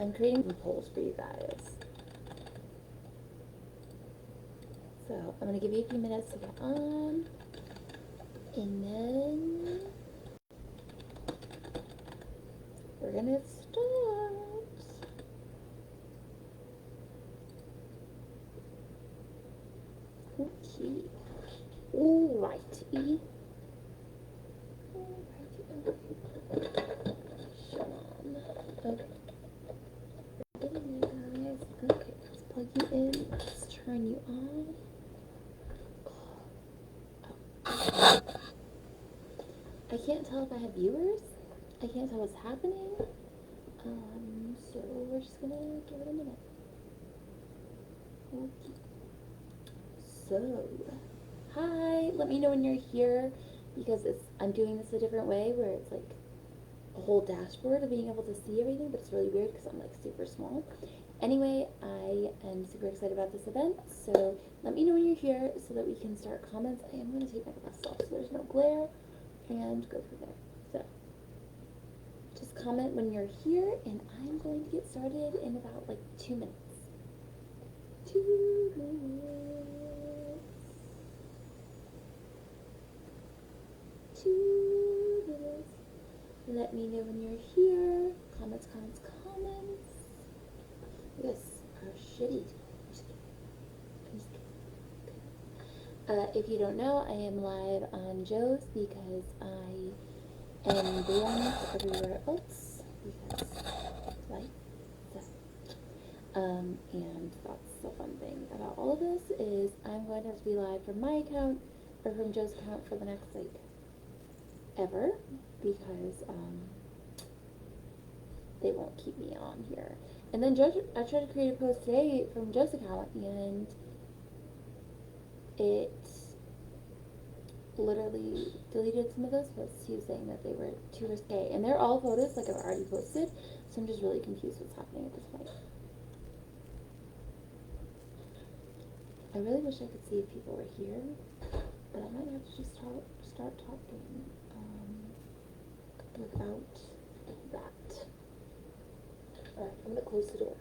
I'm creating some polls for you guys. So I'm going to give you a few minutes to get on. And then we're going to start. Okay. Alrighty. Shalom. Okay. We're getting you guys. Okay, let's plug you in. Let's turn you on. I can't tell if I have viewers. I can't tell what's happening. So we're just gonna give it a minute. Okay. So, hi. Let me know when you're here because I'm doing this a different way where it's like a whole dashboard of being able to see everything, but it's really weird because I'm like super small. Anyway, I am super excited about this event, so let me know when you're here so that we can start comments. I am going to take my glasses off so there's no glare and go from there. So, just comment when you're here, and I'm going to get started in about like 2 minutes. 2 minutes. 2 minutes. Let me know when you're here. Comments, comments, comments. Yes, are shitty. If you don't know, I am live on Joe's because I am born everywhere else because life. And that's the fun thing about all of this is I'm going to have to be live from my account or from Joe's account for the next like ever because they won't keep me on here. And then I tried to create a post today from Joe's account and it literally deleted some of those posts. He was saying that they were too risque. And they're all photos like I've already posted, so I'm just really confused what's happening at this point. I really wish I could see if people were here, but I might have to just start talking without that. Alright, I'm going to close the door.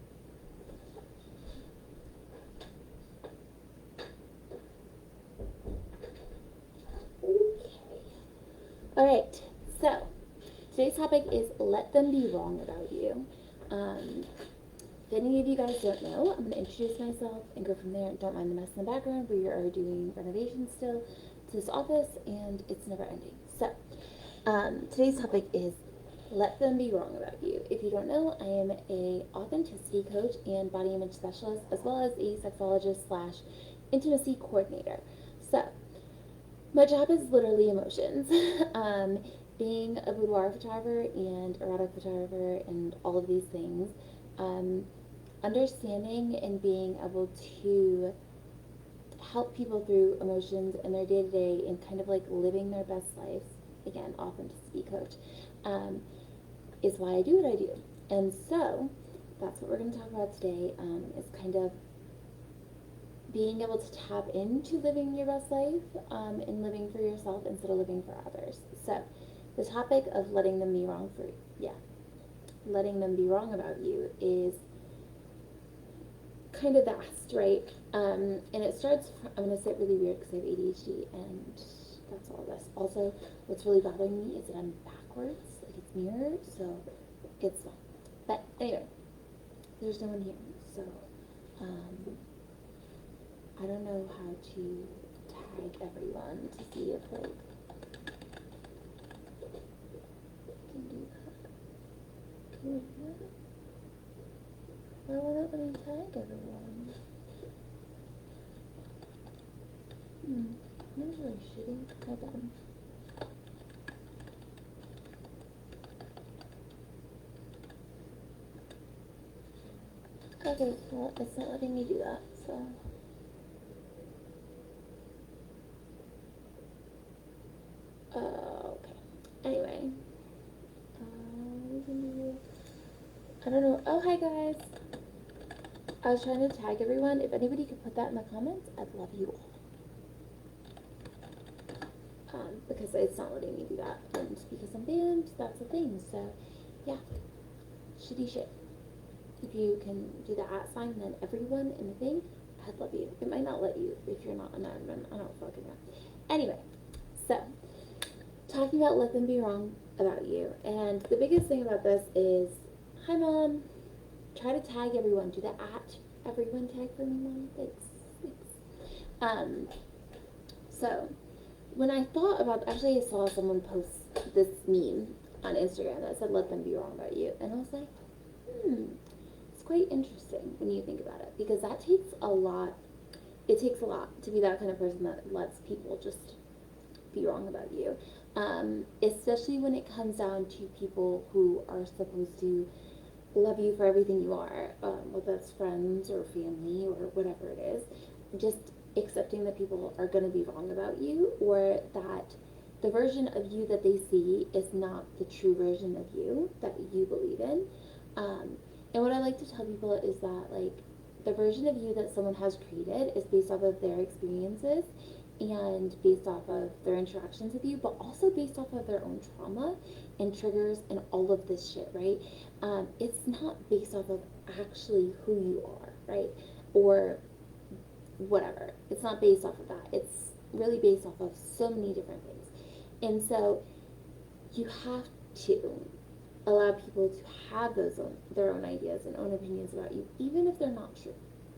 Okay. Alright, so today's topic is let them be wrong about you. If any of you guys don't know, I'm going to introduce myself and go from there. Don't mind the mess in the background. We are doing renovations still to this office, and it's never ending. So, today's topic is let them be wrong about you. If you don't know, I am a authenticity coach and body image specialist, as well as a sexologist / intimacy coordinator. So, my job is literally emotions. Being a boudoir photographer and erotic photographer and all of these things, understanding and being able to help people through emotions in their day-to-day and kind of like living their best lives, again, authenticity coach, is why I do what I do. And so that's what we're going to talk about today, is kind of being able to tap into living your best life and living for yourself instead of living for others. So the topic of letting them be wrong letting them be wrong about you is kind of vast, right? And it starts, I'm going to say it really weird because I have ADHD and that's all this. Also, what's really bothering me is that I'm backwards, like it's mirrored, so it's fun. But anyway, there's no one here, so I don't know how to tag everyone to see if like I can do that. Can we do that? Why won't it let me tag everyone? That was really shitty. Hold on. Okay, well, it's not letting me do that, so. Okay. Anyway. We can do. I don't know. Oh, hi guys. I was trying to tag everyone. If anybody could put that in the comments, I'd love you all. Because it's not letting me do that. And because I'm banned, that's a thing. So, yeah. Shitty shit. if you can do the @ sign and then everyone in the thing, I'd love you. It might not let you if you're not an admin. I don't fucking know. Anyway, so talking about let them be wrong about you. And the biggest thing about this is, hi mom, try to tag everyone. Do the @ everyone tag for me, mom. Thanks. So when I thought about, actually I saw someone post this meme on Instagram that said let them be wrong about you, and I was like, it's quite interesting when you think about it, because that takes a lot. It takes a lot to be that kind of person that lets people just be wrong about you, especially when it comes down to people who are supposed to love you for everything you are, whether that's friends or family or whatever it is. Just accepting that people are going to be wrong about you, or that the version of you that they see is not the true version of you that you believe in. And what I like to tell people is that, like, the version of you that someone has created is based off of their experiences and based off of their interactions with you, but also based off of their own trauma and triggers and all of this shit, right? It's not based off of actually who you are, right? Or whatever. It's not based off of that. It's really based off of so many different things. And so you have to allow people to have their own ideas and own opinions about you, even if they're not true,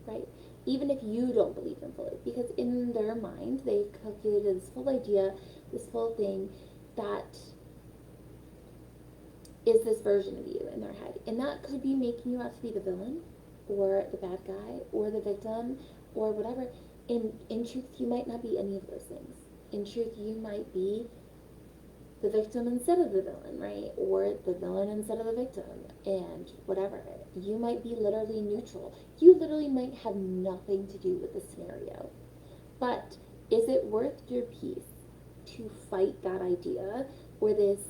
right? Even if you don't believe them fully, because in their mind, they've calculated this full idea, this full thing that is this version of you in their head. And that could be making you out to be the villain, or the bad guy, or the victim, or whatever. In truth, you might not be any of those things. In truth, you might be the victim instead of the villain, right? Or the villain instead of the victim, and whatever. You might be literally neutral. You literally might have nothing to do with the scenario. But is it worth your peace to fight that idea, or this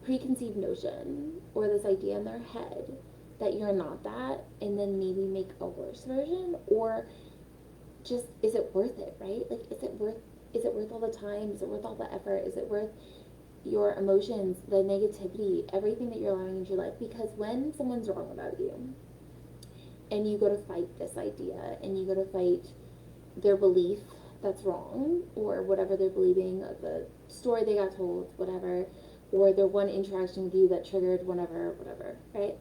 preconceived notion, or this idea in their head that you're not that, and then maybe make a worse version? Or just, is it worth it, right? Like, is it worth all the time? Is it worth all the effort? Is it worth your emotions, the negativity, everything that you're allowing into your life? Because when someone's wrong about you, and you go to fight this idea, and you go to fight their belief that's wrong, or whatever they're believing, the story they got told, whatever, or their one interaction with you that triggered whatever, right?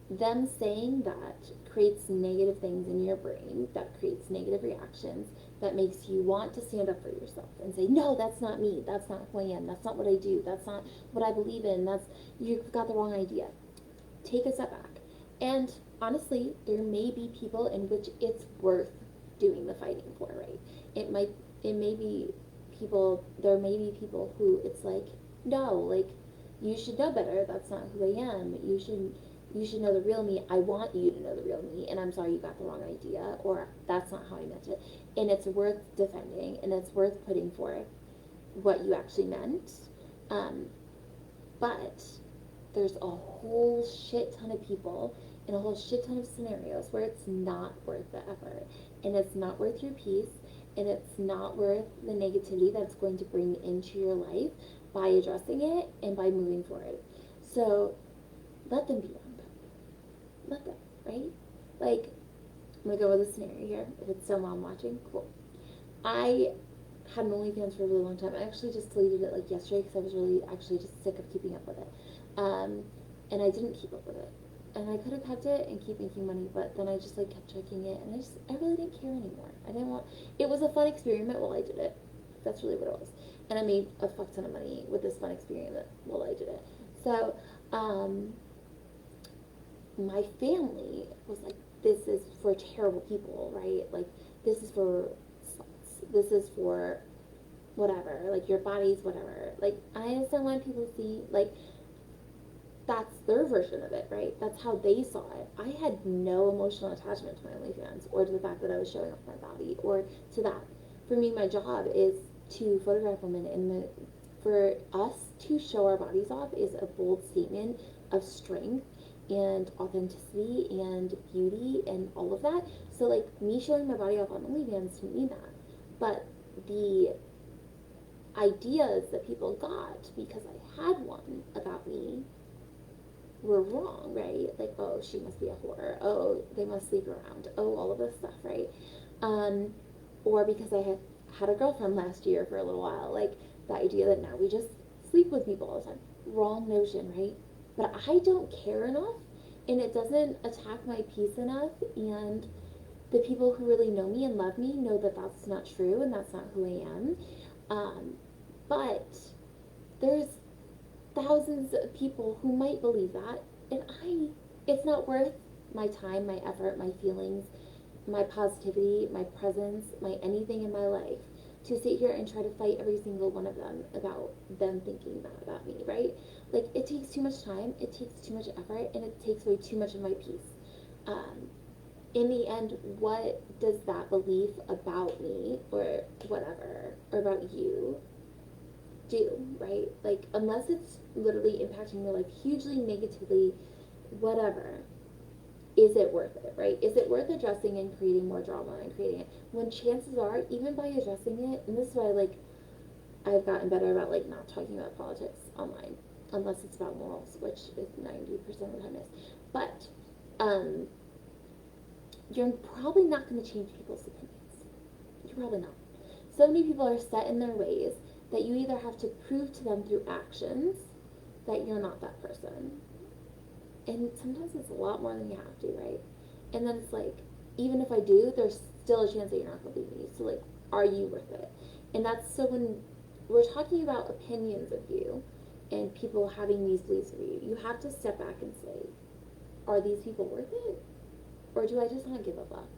Them saying that creates negative things in your brain, that creates negative reactions, that makes you want to stand up for yourself and say, no, that's not me, that's not who I am, that's not what I do, that's not what I believe in, you've got the wrong idea. Take a step back. And honestly, there may be people in which it's worth doing the fighting for, right? There may be people who it's like, no, like, you should know better, that's not who I am, you should know the real me, I want you to know the real me, and I'm sorry you got the wrong idea, or that's not how I meant it. And it's worth defending, and it's worth putting forth what you actually meant. But there's a whole shit ton of people in a whole shit ton of scenarios where it's not worth the effort, and it's not worth your peace, and it's not worth the negativity that's going to bring into your life by addressing it and by moving forward. So let them be wrong. Let them, right? Like, I'm gonna go with a scenario here. If it's still mom watching, cool. I had an OnlyFans for a really long time. I actually just deleted it like yesterday because I was really actually just sick of keeping up with it. And I didn't keep up with it. And I could have kept it and keep making money, but then I just like kept checking it, and I really didn't care anymore. It was a fun experiment while I did it. That's really what it was. And I made a fuck ton of money with this fun experiment while I did it. So, my family was like, this is for terrible people, right? Like, this is for whatever, like, your body's whatever. Like, I understand why people see, like, that's their version of it, right? That's how they saw it. I had no emotional attachment to my OnlyFans, or to the fact that I was showing off my body, or to that. For me, my job is to photograph women, and for us to show our bodies off is a bold statement of strength and authenticity and beauty and all of that. So, like, me showing my body off on OnlyFans didn't mean that. But the ideas that people got because I had one about me were wrong, right? Like, oh, she must be a whore. Oh, they must sleep around. Oh, all of this stuff, right? Um, or because I had a girlfriend last year for a little while, like the idea that now we just sleep with people all the time. Wrong notion, right? But I don't care enough, and it doesn't attack my peace enough, and the people who really know me and love me know that that's not true and that's not who I am. Um, but there's thousands of people who might believe that, and it's not worth my time, my effort, my feelings, my positivity, my presence, my anything in my life to sit here and try to fight every single one of them about them thinking that about me, right? Like, it takes too much time, it takes too much effort, and it takes away too much of my peace. In the end, what does that belief about me or whatever, or about you, do, right? Like, unless it's literally impacting your life hugely negatively, whatever, is it worth it, right? Is it worth addressing and creating more drama and creating it? When chances are, even by addressing it, and this is why, like, I've gotten better about, like, not talking about politics online, unless it's about morals, which is 90% of the time is. But, you're probably not going to change people's opinions. You're probably not. So many people are set in their ways that you either have to prove to them through actions that you're not that person. And sometimes it's a lot more than you have to, right? And then it's like, even if I do, there's still a chance that you're not going to believe me. So, like, are you worth it? And that's so when we're talking about opinions of you and people having these beliefs of you, you have to step back and say, are these people worth it? Or do I just not give a fuck?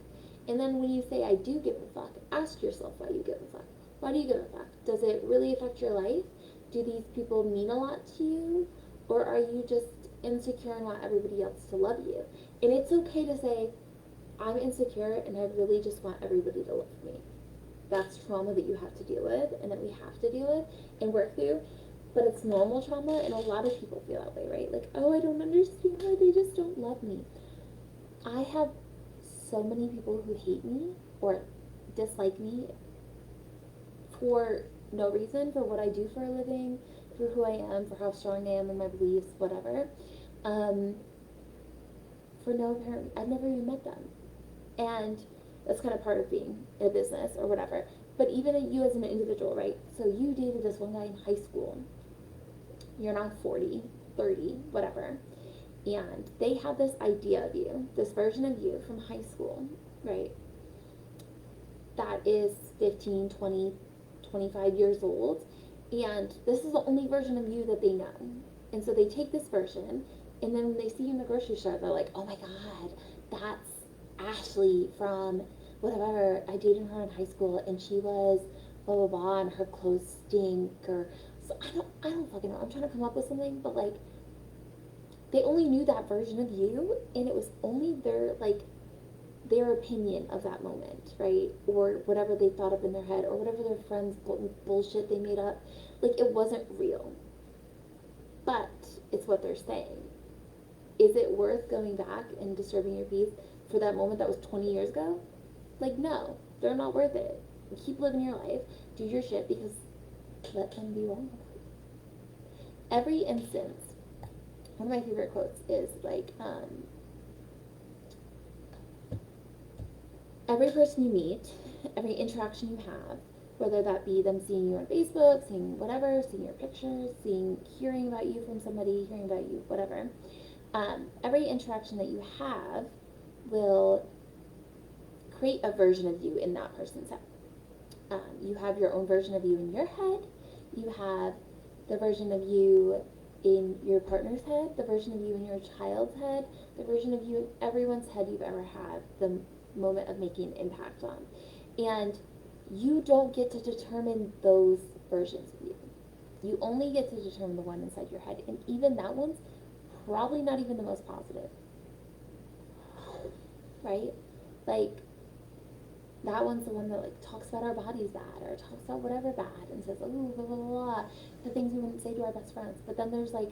And then when you say I do give a fuck, ask yourself why you give a fuck. Why do you give a fuck? Does it really affect your life? Do these people mean a lot to you? Or are you just insecure and want everybody else to love you? And it's okay to say, I'm insecure and I really just want everybody to love me. That's trauma that you have to deal with and that we have to deal with and work through. But it's normal trauma, and a lot of people feel that way, right? Like, oh, I don't understand why they just don't love me. I have so many people who hate me or dislike me for no reason, for what I do for a living, for who I am, for how strong I am in my beliefs, whatever. Um, for no apparent, I've never even met them. And that's kind of part of being in a business or whatever. But even you as an individual, right? So you dated this one guy in high school. You're now 40, 30, whatever. And they have this idea of you, this version of you from high school, right? That is 15, 20, 25 years old. And this is the only version of you that they know. And so they take this version, and then when they see you in the grocery store, they're like, oh my God, that's Ashley from whatever. I dated her in high school, and she was blah, blah, blah, and her clothes stink. Or, so I don't fucking know. I'm trying to come up with something, but like, they only knew that version of you, and it was only their opinion of that moment, right? Or whatever they thought up in their head, or whatever their friends bullshit they made up. Like, it wasn't real. But it's what they're saying. Is it worth going back and disturbing your peace for that moment that was 20 years ago? Like, no, they're not worth it. Keep living your life, do your shit, because let them be wrong about it. Every instance, one of my favorite quotes is like, every person you meet, every interaction you have, whether that be them seeing you on Facebook, seeing whatever, seeing your pictures, hearing about you from somebody, hearing about you, whatever, every interaction that you have will create a version of you in that person's head. You have your own version of you in your head. You have the version of you in your partner's head, the version of you in your child's head, the version of you in everyone's head you've ever had the moment of making an impact on. And you don't get to determine those versions of you. You only get to determine the one inside your head. And even that one's probably not even the most positive. Right? Like, that one's the one that, like, talks about our bodies bad, or talks about whatever bad, and says, oh, blah, blah, blah, blah, the things we wouldn't say to our best friends. But then there's, like,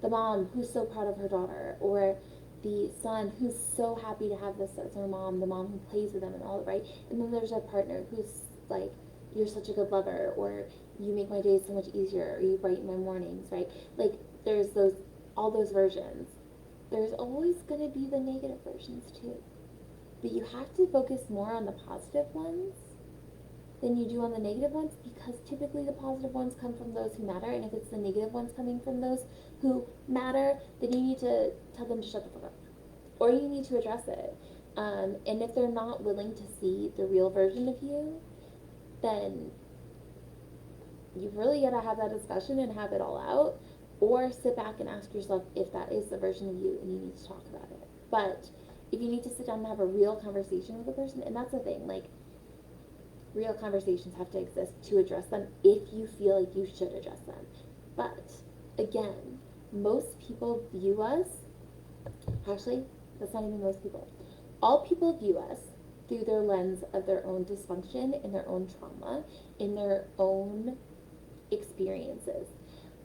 the mom who's so proud of her daughter, or the son who's so happy to have this as her mom, the mom who plays with them and all that, right? And then there's a partner who's, like, you're such a good lover, or you make my days so much easier, or you brighten my mornings, right? Like, there's all those versions. there's always going to be the negative versions too. But you have to focus more on the positive ones than you do on the negative ones, because typically the positive ones come from those who matter, and if it's the negative ones coming from those who matter, then you need to tell them to shut the fuck up. Or you need to address it. And if they're not willing to see the real version of you, then you really got to have that discussion and have it all out, or sit back and ask yourself if that is the version of you and you need to talk about it. But if you need to sit down and have a real conversation with a person, and that's the thing, like, real conversations have to exist to address them if you feel like you should address them. But again, most people view us, actually, that's not even most people. All people view us through their lens of their own dysfunction, in their own trauma, in their own experiences.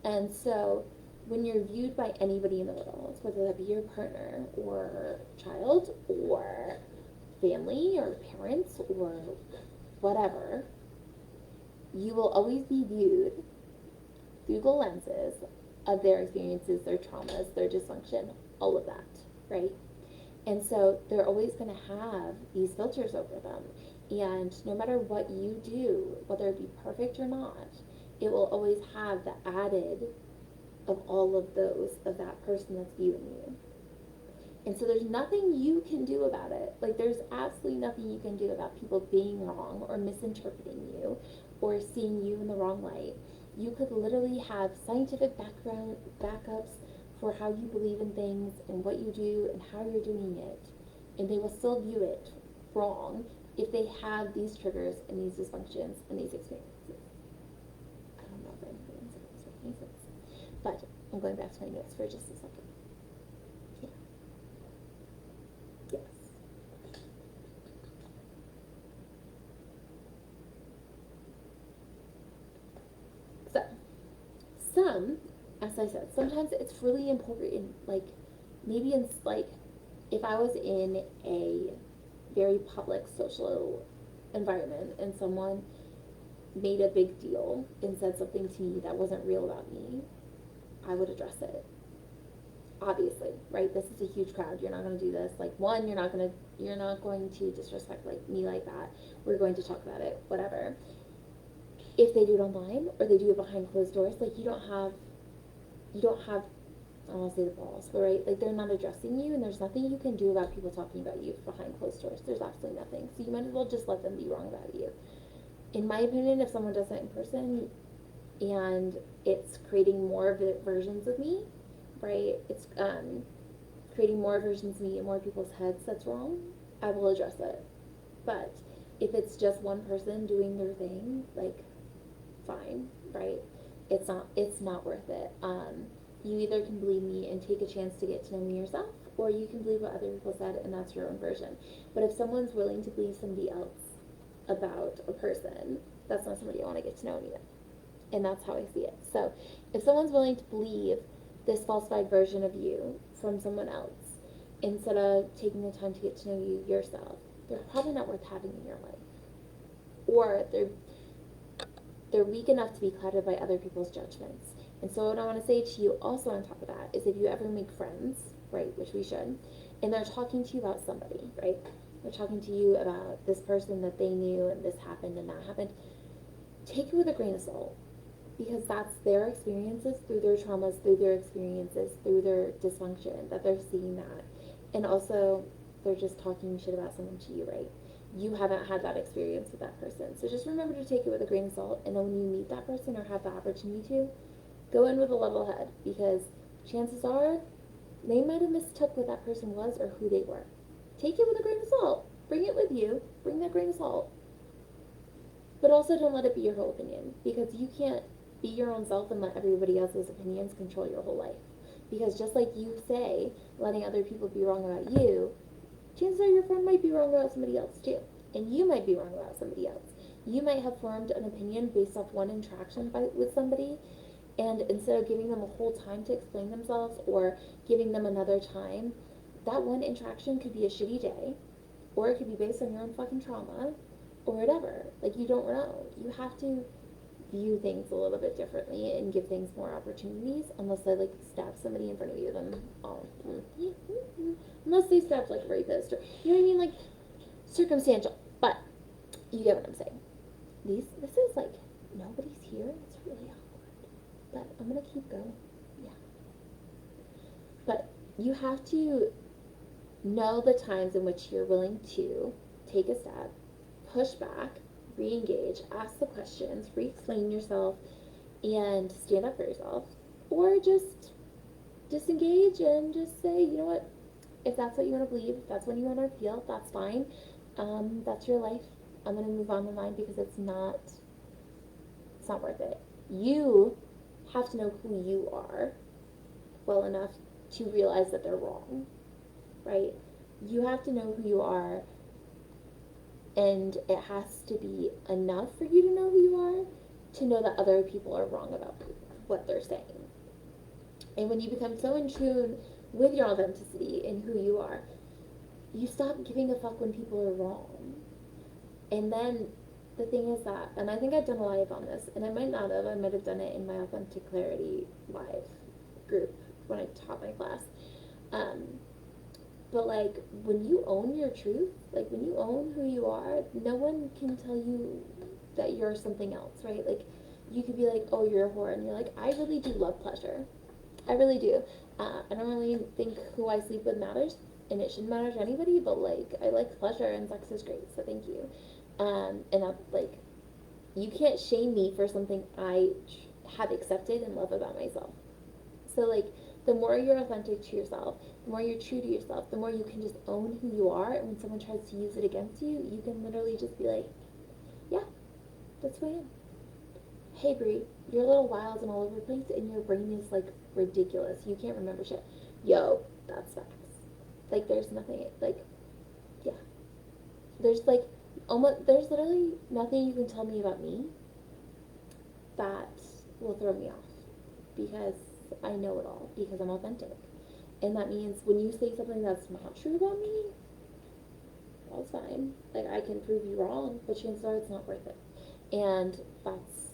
And so when you're viewed by anybody in the world, whether that be your partner or child or family or parents or whatever, you will always be viewed through the lenses of their experiences, their traumas, their dysfunction, all of that, right? And so they're always going to have these filters over them. And no matter what you do, whether it be perfect or not, it will always have the added of all of those, of that person that's viewing you. And so there's nothing you can do about it. Like, there's absolutely nothing you can do about people being wrong or misinterpreting you or seeing you in the wrong light. You could literally have scientific backups for how you believe in things and what you do and how you're doing it, and they will still view it wrong if they have these triggers and these dysfunctions and these experiences. I don't know if anything is making sense, but I'm going back to my notes for just a second. Yeah. Yes. So, as I said, sometimes it's really important, like, maybe in, like, if I was in a very public social environment and someone made a big deal and said something to me that wasn't real about me, I would address it. Obviously, right? This is a huge crowd. You're not going to do this. Like, one, you're not going to disrespect, like, me like that. We're going to talk about it, whatever. If they do it online or they do it behind closed doors, like, you don't have, I don't want to say the balls, but right, like, they're not addressing you, and there's nothing you can do about people talking about you behind closed doors. There's absolutely nothing. So you might as well just let them be wrong about you. In my opinion, if someone does it in person and it's creating more versions of me, right, it's creating more versions of me in more people's heads that's wrong, I will address it. But if it's just one person doing their thing, like, fine, right? It's not worth it. You either can believe me and take a chance to get to know me yourself, or you can believe what other people said and that's your own version. But if someone's willing to believe somebody else about a person, that's not somebody I want to get to know either. And that's how I see it. So if someone's willing to believe this falsified version of you from someone else instead of taking the time to get to know you yourself, they're probably not worth having in your life. Or they're weak enough to be clouded by other people's judgments. And so what I want to say to you also on top of that is, if you ever make friends, right, which we should, and they're talking to you about somebody, right, they're talking to you about this person that they knew and this happened and that happened, take it with a grain of salt, because that's their experiences through their traumas, through their experiences, through their dysfunction, that they're seeing that. And also, they're just talking shit about someone to you, right? You haven't had that experience with that person. So just remember to take it with a grain of salt, and then when you meet that person or have the opportunity to, go in with a level head, because chances are they might have mistook what that person was or who they were. Take it with a grain of salt. Bring it with you. Bring that grain of salt. But also don't let it be your whole opinion, because you can't be your own self and let everybody else's opinions control your whole life. Because just like you say, letting other people be wrong about you, chances are your friend might be wrong about somebody else too. And you might be wrong about somebody else. You might have formed an opinion based off one interaction with somebody, and instead of giving them a whole time to explain themselves or giving them another time, that one interaction could be a shitty day, or it could be based on your own fucking trauma, or whatever. Like, you don't know. You have to view things a little bit differently and give things more opportunities, unless they like stab somebody in front of you, then unless they stab like a rapist, or you know what I mean, like circumstantial. But you get what I'm saying. This is like nobody's here. It's really awkward, but I'm gonna keep going. Yeah, but you have to know the times in which you're willing to take a step, push back, re-engage, ask the questions, re-explain yourself, and stand up for yourself. Or just disengage and just say, you know what, if that's what you want to believe, if that's what you want to feel, that's fine. That's your life. I'm going to move on with mine because it's not worth it. You have to know who you are well enough to realize that they're wrong, right? You have to know who you are, and it has to be enough for you to know who you are to know that other people are wrong about what they're saying. And when you become so in tune with your authenticity and who you are, you stop giving a fuck when people are wrong. And then the thing is that, and I think I've done a live on this, and I might not have, I might have done it in my Authentic Clarity live group when I taught my class. But like, when you own your truth, like when you own who you are, no one can tell you that you're something else, right? Like, you could be like, oh, you're a whore, and you're like, I really do love pleasure. I really do. I don't really think who I sleep with matters, and it shouldn't matter to anybody, but like, I like pleasure, and sex is great, so thank you. And I'm like, you can't shame me for something I have accepted and love about myself. So like, the more you're authentic to yourself, the more you're true to yourself, the more you can just own who you are, and when someone tries to use it against you, you can literally just be like, yeah, that's who I am. Hey Brie, you're a little wild and all over the place, and your brain is like ridiculous. You can't remember shit. Yo, that's facts. Like, there's nothing, like, yeah. There's like, there's literally nothing you can tell me about me that will throw me off, because I know it all, because I'm authentic. And that means when you say something that's not true about me, that's fine. Like, I can prove you wrong, but chances are it's not worth it. And that's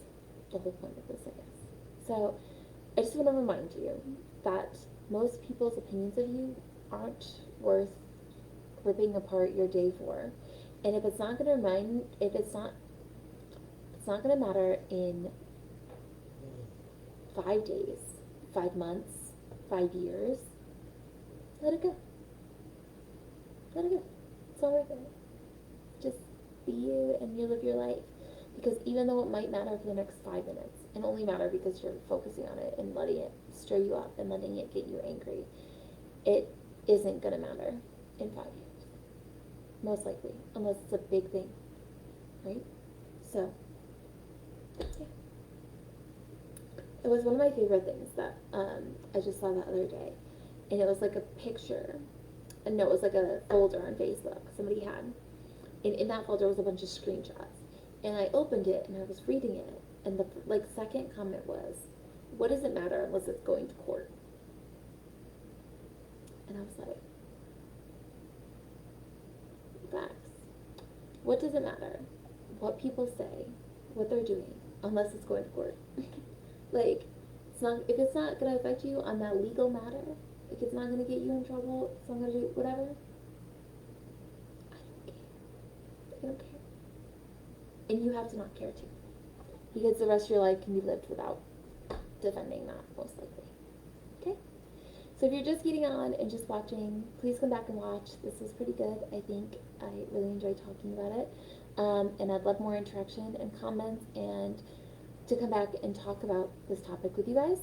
the whole point of this, I guess. So I just want to remind you that most people's opinions of you aren't worth ripping apart your day for. And if it's not going to it's not going to matter in 5 days, 5 months, 5 years, let it go. Let it go. It's not worth it. Just be you and you live your life. Because even though it might matter for the next 5 minutes, and only matter because you're focusing on it and letting it stir you up and letting it get you angry, it isn't going to matter in 5 years. Most likely. Unless it's a big thing. Right? So, yeah. It was one of my favorite things that I just saw the other day. And it was like a picture. And no, it was like a folder on Facebook somebody had. And in that folder was a bunch of screenshots. And I opened it and I was reading it. And the second comment was, what does it matter unless it's going to court? And I was like, facts. What does it matter? What people say, what they're doing, unless it's going to court. Like, if it's not going to affect you on that legal matter, if it's not going to get you in trouble, it's not going to do whatever, I don't care. And you have to not care too. Because the rest of your life can be lived without defending that, most likely. Okay? So if you're just getting on and just watching, please come back and watch. This was pretty good, I think. I really enjoyed talking about it. And I'd love more interaction and comments and to come back and talk about this topic with you guys.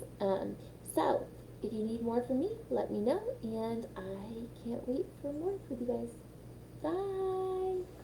So if you need more from me, let me know. And I can't wait for more with you guys. Bye!